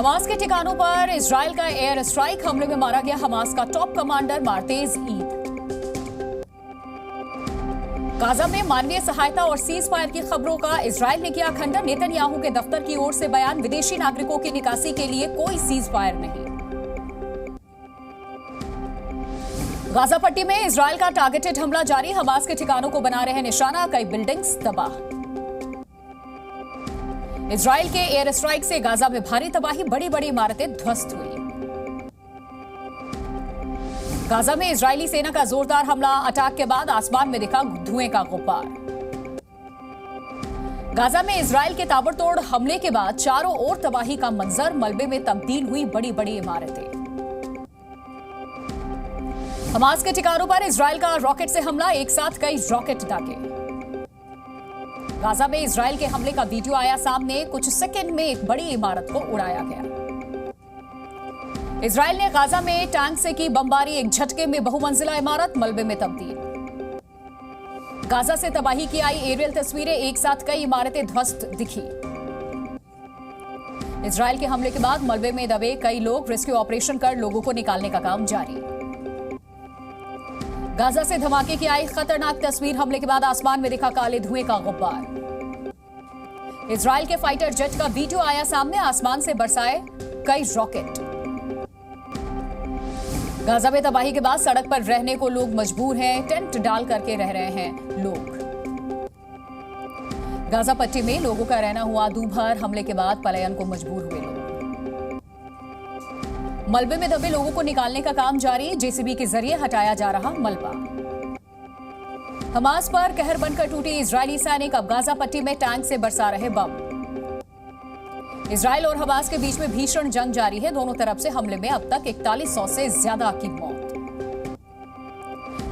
Hamas के ठिकानों पर इजराइल का एयर स्ट्राइक, हमले में मारा गया हमास का टॉप कमांडर मार्तेज ईद। गाजा में मानवीय सहायता और सीज फायर की खबरों का इजराइल ने किया खंडन। नेतन्याहू के दफ्तर की ओर से बयान, विदेशी नागरिकों की निकासी के लिए कोई सीज फायर नहीं। गाजा पट्टी में इजराइल का टारगेटेड हमला जारी, हमास के ठिकानों को बना रहे निशाना, कई बिल्डिंग्स तबाह। इजराइल के एयर स्ट्राइक से गाजा में भारी तबाही, बड़ी बड़ी इमारतें ध्वस्त हुई। गाजा में इजरायली सेना का जोरदार हमला, अटैक के बाद आसमान में दिखा धुएं का गुब्बार। गाजा में इजराइल के ताबड़तोड़ हमले के बाद चारों ओर तबाही का मंजर, मलबे में तब्दील हुई बड़ी बड़ी इमारतें। हमास के ठिकानों पर इजराइल का रॉकेट से हमला, एक साथ कई रॉकेट दागे। गाजा में इजराइल के हमले का वीडियो आया सामने, कुछ सेकंड में एक बड़ी इमारत को उड़ाया गया। इजराइल ने गाजा में टैंक से की बमबारी, एक झटके में बहुमंजिला इमारत मलबे में तब्दील। गाजा से तबाही की आई एरियल तस्वीरें, एक साथ कई इमारतें ध्वस्त दिखी। इजराइल के हमले के बाद मलबे में दबे कई लोग, रेस्क्यू ऑपरेशन कर लोगों को निकालने का काम जारी। गाजा से धमाके की आई खतरनाक तस्वीर, हमले के बाद आसमान में दिखा काले धुएं का गुब्बार। इजराइल के फाइटर जेट का वीडियो आया सामने, आसमान से बरसाए कई रॉकेट। गाजा में तबाही के बाद सड़क पर रहने को लोग मजबूर हैं, टेंट डाल करके रह रहे हैं लोग। गाजा पट्टी में लोगों का रहना हुआ दूभर, हमले के बाद पलायन को मजबूर हुए लोग। मलबे में दबे लोगों को निकालने का काम जारी, जेसीबी के जरिए हटाया जा रहा मलबा। हमास पर कहर बनकर टूटी इजरायली सैनिक, अब गाजा पट्टी में टैंक से बरसा रहे बम। इजराइल और हमास के बीच में भीषण जंग जारी है, दोनों तरफ से हमले में अब तक 4100 से ज्यादा की मौत।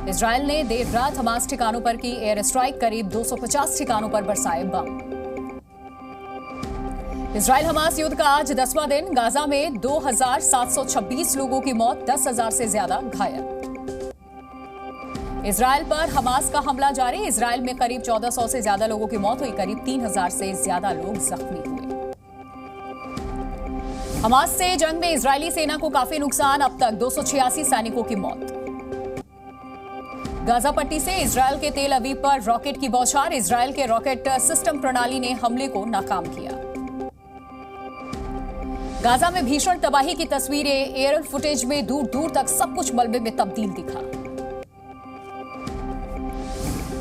इजराइल ने देर रात हमास ठिकानों पर की एयर स्ट्राइक, करीब 250 ठिकानों पर बरसाए बम। इजराइल हमास युद्ध का आज 10वां दिन, गाजा में 2726 लोगों की मौत, 10,000 से ज्यादा घायल। इजराइल पर हमास का हमला जारी, इजराइल में करीब 1400 से ज्यादा लोगों की मौत हुई, करीब 3000 से ज्यादा लोग जख्मी हुए। हमास से जंग में इजरायली सेना को काफी नुकसान, अब तक 286 सैनिकों की मौत। गाजा पट्टी से इजराइल के तेल अवीव पर रॉकेट की बौछार, इजराइल के रॉकेट सिस्टम प्रणाली ने हमले को नाकाम किया। गाजा में भीषण तबाही की तस्वीरें, एयर फुटेज में दूर दूर तक सब कुछ मलबे में तब्दील दिखा।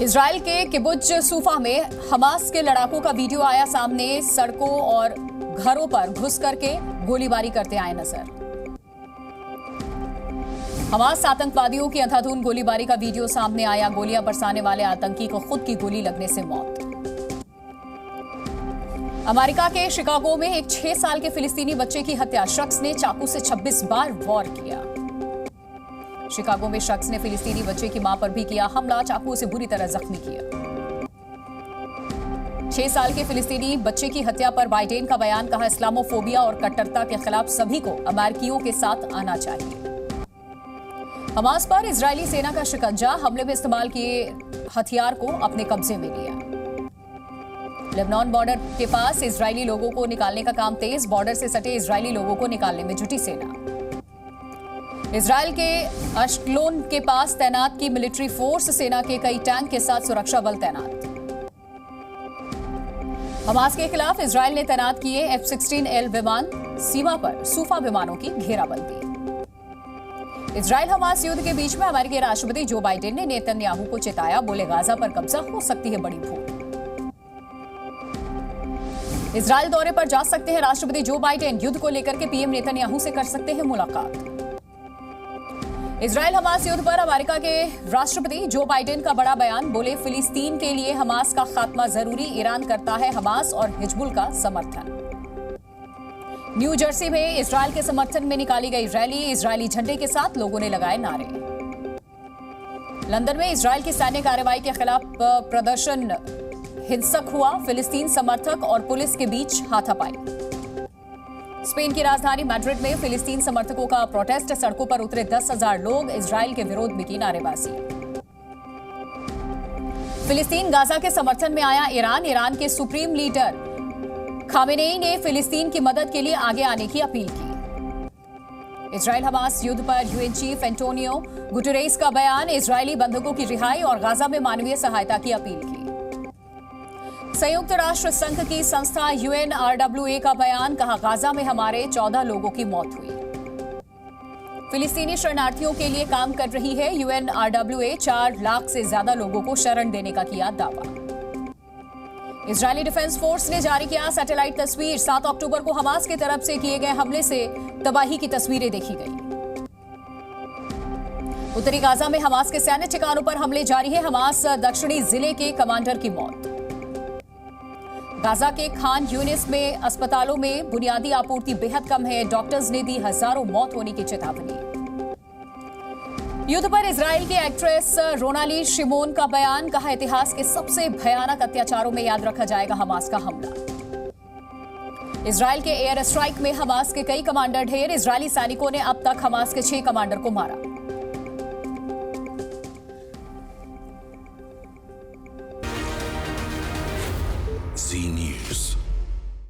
इजराइल के किबुत्ज सूफा में हमास के लड़ाकों का वीडियो आया सामने, सड़कों और घरों पर घुस करके गोलीबारी करते आए नजर। हमास आतंकवादियों की अंधाधुंध गोलीबारी का वीडियो सामने आया, गोलियां बरसाने वाले आतंकी को खुद की गोली लगने से मौत। अमेरिका के शिकागो में एक 6 साल के फिलिस्तीनी बच्चे की हत्या, शख्स ने चाकू से 26 बार वार किया। शिकागो में शख्स ने फिलिस्तीनी बच्चे की मां पर भी किया हमला, चाकू से बुरी तरह जख्मी किया। 6 साल के फिलिस्तीनी बच्चे की हत्या पर बाइडेन का बयान, कहा इस्लामोफोबिया और कट्टरता के खिलाफ सभी को अमेरिकियों के साथ आना चाहिए। हमास पर इजरायली सेना का शिकंजा, हमले में इस्तेमाल किए हथियार को अपने कब्जे में लिया। लेबनान बॉर्डर के पास इजरायली लोगों को निकालने का काम तेज, बॉर्डर से सटे इजरायली लोगों को निकालने में जुटी सेना। इजरायल के अश्कलोन के पास तैनात की मिलिट्री फोर्स, सेना के कई टैंक के साथ सुरक्षा बल तैनात। हमास के खिलाफ इजरायल ने तैनात किए F-16L विमान, सीमा पर सूफा विमानों की घेराबंदी। इजरायल हमास युद्ध के बीच में अमेरिकी राष्ट्रपति जो बाइडेन ने नेतन्याहू को चेताया, बोले गाजा पर कब्जा हो सकती है बड़ी भूल। इजरायल दौरे पर जा सकते हैं राष्ट्रपति जो बाइडेन, युद्ध को लेकर के पीएम नेतन्याहू से कर सकते हैं मुलाकात। इजरायल हमास युद्ध पर अमेरिका के राष्ट्रपति जो बाइडेन का बड़ा बयान, बोले फिलिस्तीन के लिए हमास का खात्मा जरूरी, ईरान करता है हमास और हिजबुल का समर्थन। न्यू जर्सी में इजरायल के समर्थन में निकाली गई रैली, इजरायली झंडे के साथ लोगों ने लगाए नारे। लंदन में इजरायल की सैन्य कार्रवाई के खिलाफ प्रदर्शन हिंसक हुआ, फिलिस्तीन समर्थक और पुलिस के बीच हाथापाई। स्पेन की राजधानी मैड्रिड में फिलिस्तीन समर्थकों का प्रोटेस्ट, सड़कों पर उतरे 10,000 लोग, इजरायल के विरोध में की नारेबाजी। फिलिस्तीन गाजा के समर्थन में आया ईरान, ईरान के सुप्रीम लीडर खामेनेई ने फिलिस्तीन की मदद के लिए आगे आने की अपील की। इजराइल हमास युद्ध पर यूएन चीफ एंटोनियो गुटेरेस का बयान, इजरायली बंधकों की रिहाई और गाजा में मानवीय सहायता की अपील की। संयुक्त राष्ट्र संघ की संस्था UNRWA का बयान, कहा गाजा में हमारे 14 लोगों की मौत हुई। फिलिस्तीनी शरणार्थियों के लिए काम कर रही है UNRWA, 4 लाख से ज्यादा लोगों को शरण देने का किया दावा। इजरायली डिफेंस फोर्स ने जारी किया सैटेलाइट तस्वीर, 7 अक्टूबर को हमास की तरफ से किए गए हमले से तबाही की तस्वीरें देखी गई। उत्तरी गाजा में हमास के सैन्य ठिकानों पर हमले जारी है, हमास दक्षिणी जिले के कमांडर की मौत। गाजा के खान यूनिस में अस्पतालों में बुनियादी आपूर्ति बेहद कम है, डॉक्टर्स ने दी हजारों मौत होने की चेतावनी। युद्ध पर इजराइल की एक्ट्रेस रोनाली शिमोन का बयान, कहा इतिहास के सबसे भयानक अत्याचारों में याद रखा जाएगा हमास का हमला। इजराइल के एयर स्ट्राइक में हमास के कई कमांडर ढेर, इजरायली सैनिकों ने अब तक हमास के 6 कमांडर को मारा। Z News.